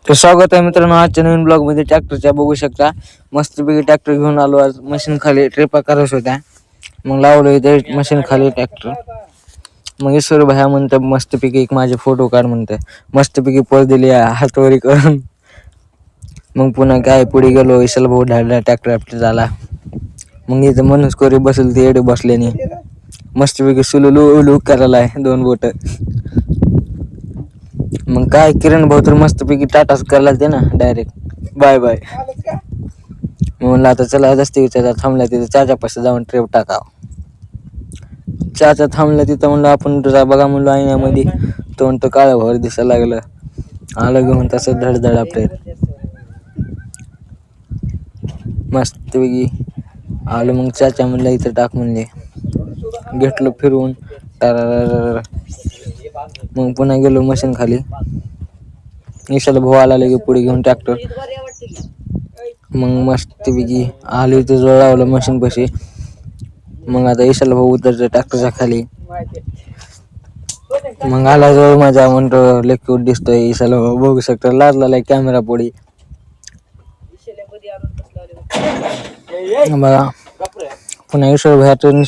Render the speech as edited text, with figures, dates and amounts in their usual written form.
तर स्वागत आहे मित्रांनो आजच्या नवीन ब्लॉग मध्ये. ट्रॅक्टरच्या बघू शकता मस्तपैकी ट्रॅक्टर घेऊन आलो. आज मशीन खाली ट्रिपा करायच्या होत्या, मग लावलो इथे मशीन खाली ट्रॅक्टर. मग ईश्वर भाया म्हणते मस्तपैकी एक माझे फोटो काढ म्हणते. मस्तपैकी पोज दिली हातवरी करून. मग पुन्हा काय पुढे गेलो, ईशाल भाऊ ढाळला ट्रॅक्टर आपली झाला. मग इथं मनुष्य कोरी बसेल ते एडे बसल्याने मस्तपैकी सुलू उलू करायला आहे 2 बोट. मग काय किरण भाऊ तर मस्तपैकी टाटाच करायला ते ना डायरेक्ट बाय बाय. म्हणलं आता चला जास्ती चाचा थांबला तिथं चाचापाशी जाऊन ट्रिप टाकाव. चाचा थांबला तिथं म्हणलं आपण तुझा बघा म्हणलो आईण्यामध्ये. तो म्हणतो काळं भर दिसायला लागलं. आलं घेऊन तसं धडधड आपले मस्तपैकी आलो. मग चाचा म्हणलं इथं टाक म्हणले. घेतलं फिरवून टारा. मग पुन्हा गेलो मशीन खाली. ईशाला भाऊ आला लगे पुढे घेऊन ट्रॅक्टर. मग मस्तपैकी आलो इथं जवळ लावलं मशीन पाशी. मग आता ईशाला भाऊ उतरतो ट्रॅक्टरच्या खाली. मग आला जवळ माझ्या म्हणतो लय क्यूट दिसतोय. ईशाला भाऊ बघू शकतो लाजला कॅमेरा पुढे बघा. पुन्हा ईश्वर भाई